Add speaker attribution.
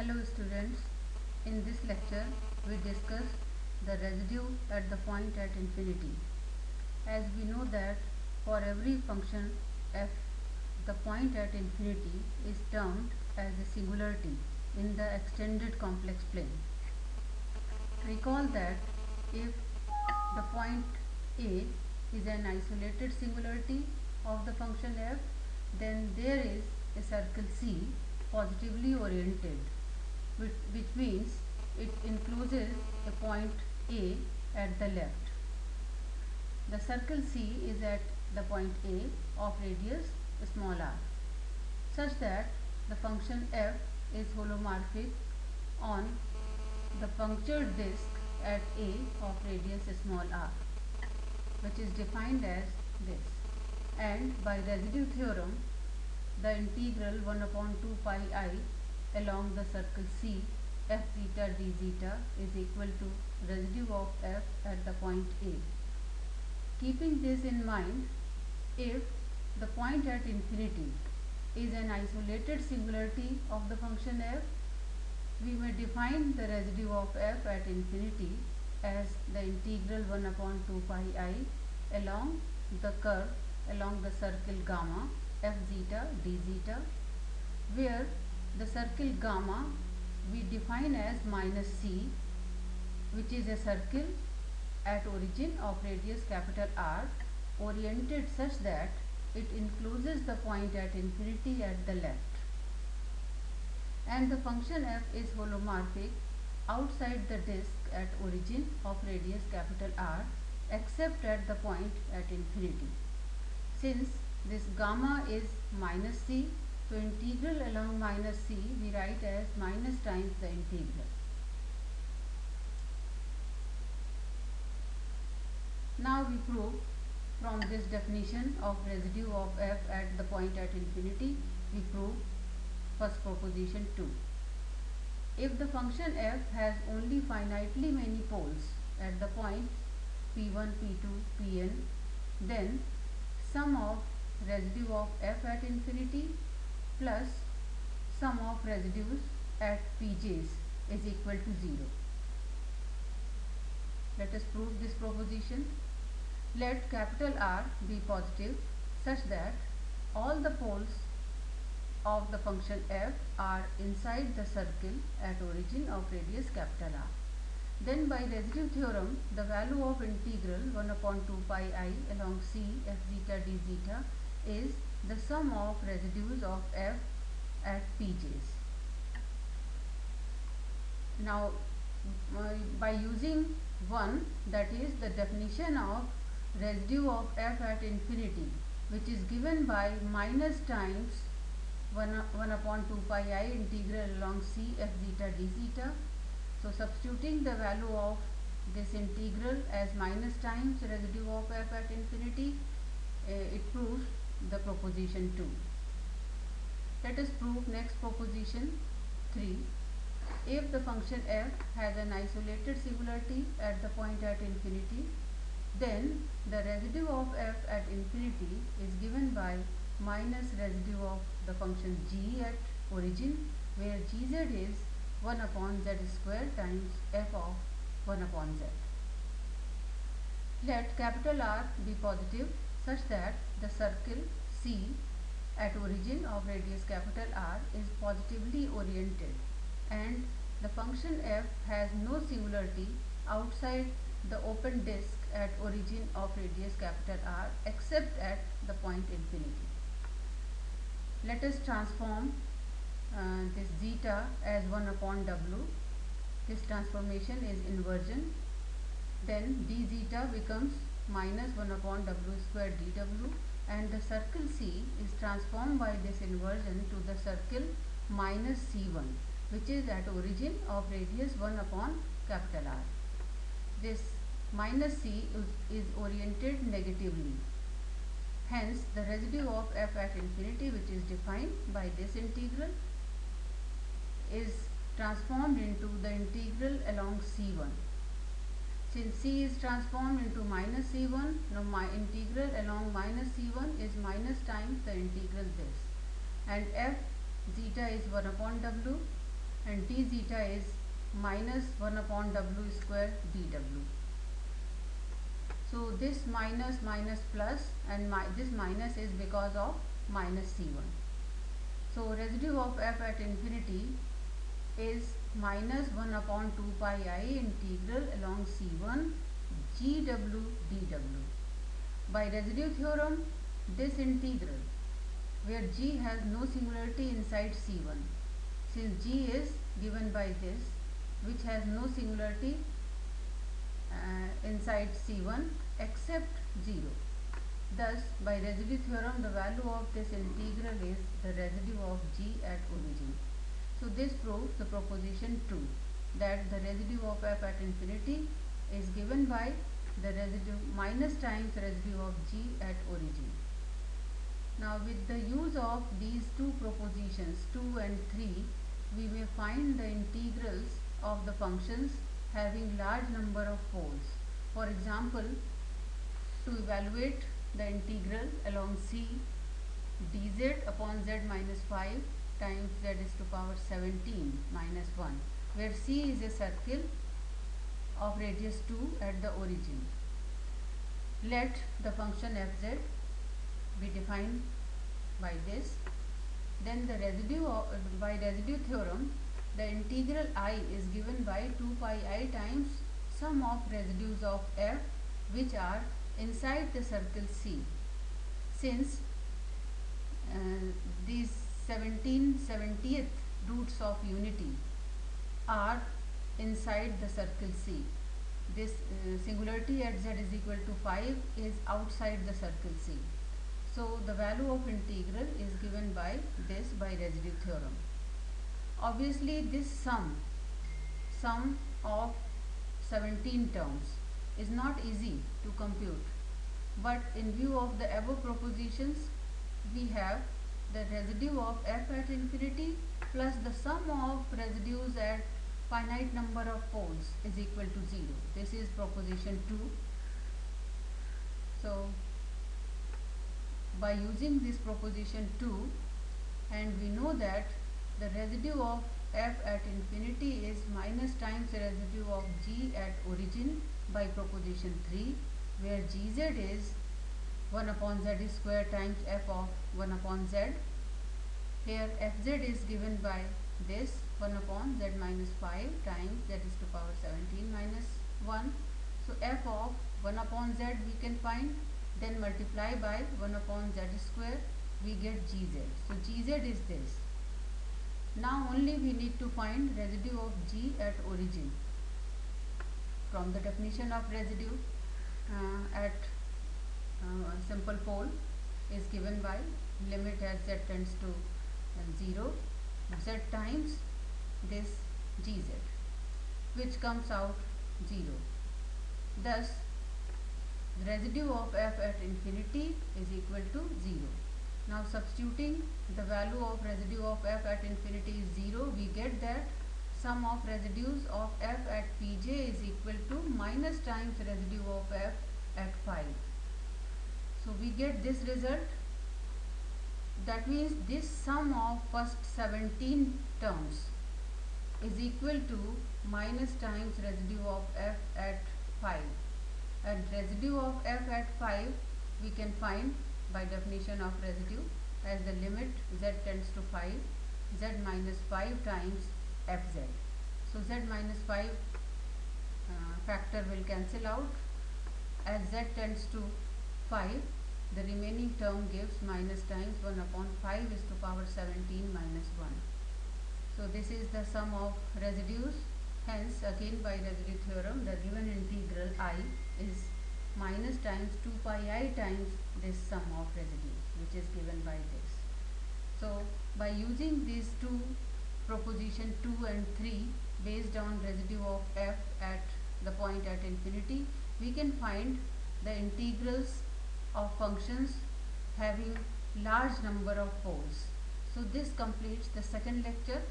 Speaker 1: Hello students, in this lecture we discuss the residue at the point at infinity. As we know that for every function f, the point at infinity is termed as a singularity in the extended complex plane. Recall that if the point A is an isolated singularity of the function f, then there is a circle C positively oriented, which means it encloses a point A at the left. The circle C is at the point A of radius small r, such that the function f is holomorphic on the punctured disk at A of radius small r, which is defined as this. And by residue theorem, the integral 1 upon 2 pi I along the circle C f zeta d zeta is equal to residue of f at the point A. Keeping this in mind, if the point at infinity is an isolated singularity of the function f, we may define the residue of f at infinity as the integral 1 upon 2 pi I along the curve along the circle gamma f zeta d zeta, where the circle gamma we define as minus c, which is a circle at origin of radius capital R oriented such that it encloses the point at infinity at the left, and the function f is holomorphic outside the disk at origin of radius capital R except at the point at infinity. Since this gamma is minus c, so integral along minus c we write as minus times the integral. Now we prove from this definition of residue of f at the point at infinity, we prove first proposition 2. If the function f has only finitely many poles at the points p1, p2, pn, then sum of residue of f at infinity plus sum of residues at pj's is equal to 0. Let us prove this proposition. Let capital R be positive such that all the poles of the function f are inside the circle at origin of radius capital R. Then by residue theorem, the value of integral 1 upon 2 pi I along C f zeta d zeta is the sum of residues of f at pj's. Now by using 1, that is the definition of residue of f at infinity, which is given by minus times 1 upon 2 pi I integral along C f zeta d zeta. So substituting the value of this integral as minus times residue of f at infinity, it proves the proposition 2. Let us prove next proposition 3. If the function f has an isolated singularity at the point at infinity, then the residue of f at infinity is given by minus residue of the function g at origin, where gz is 1 upon z square times f of 1 upon z. Let capital R be positive such that the circle C at origin of radius capital R is positively oriented, and the function f has no singularity outside the open disk at origin of radius capital R except at the point infinity. Let us transform this zeta as 1 upon w. This transformation is inversion. Then d zeta becomes minus 1 upon w square dw, and the circle C is transformed by this inversion to the circle minus c1, which is at origin of radius 1 upon capital R. This minus c is oriented negatively. Hence, the residue of f at infinity, which is defined by this integral, is transformed into the integral along c1. Since c is transformed into minus c1, now my integral along minus c1 is minus times the integral this, and f zeta is 1 upon w, and d zeta is minus 1 upon w square dw. So this minus minus plus, and this minus is because of minus c1. So residue of f at infinity is minus 1 upon 2 pi I integral along c1 gw dw. By residue theorem, this integral, where g has no singularity inside c1, since g is given by this, which has no singularity inside c1 except 0. Thus, by residue theorem, the value of this integral is the residue of g at origin. So this proves the proposition 2, that the residue of f at infinity is given by the residue minus times residue of g at origin. Now with the use of these two propositions 2 and 3, we may find the integrals of the functions having large number of poles. For example, to evaluate the integral along c dz upon z minus 5 times z is to power 17 minus 1, where c is a circle of radius 2 at the origin. Let the function fz be defined by this. Then the residue by residue theorem, the integral I is given by 2 pi I times sum of residues of f which are inside the circle C. Since these 70th roots of unity are inside the circle C, this singularity at z is equal to 5 is outside the circle C. So the value of integral is given by this by residue theorem. Obviously this sum of 17 terms is not easy to compute, but in view of the above propositions, we have the residue of f at infinity plus the sum of residues at finite number of poles is equal to 0. This is proposition 2. So by using this proposition 2, and we know that the residue of f at infinity is minus times the residue of g at origin by proposition 3, where gz is 1 upon z square times f of 1 upon z. Here fz is given by this 1 upon z minus 5 times z is to power 17 minus 1. So f of 1 upon z we can find, then multiply by 1 upon z square, we get gz. So gz is this. Now only we need to find residue of g at origin. From the definition of residue at simple pole is given by limit as z tends to 0, z times this gz, which comes out 0. Thus the residue of f at infinity is equal to 0. Now substituting the value of residue of f at infinity is 0, we get that sum of residues of f at pj is equal to minus times residue of f at 5. So we get this result. That means this sum of first 17 terms is equal to minus times residue of f at 5. And residue of f at 5 we can find by definition of residue as the limit z tends to 5, z minus 5 times fz. So z minus 5 factor will cancel out. As z tends to 5, the remaining term gives minus times 1 upon 5 is to power 17 minus 1. So this is the sum of residues. Hence again by residue theorem, the given integral I is minus times 2 pi I times this sum of residues, which is given by this. So by using these two proposition 2 and 3 based on residue of f at the point at infinity, we can find the integrals of functions having large number of poles. So this completes the second lecture.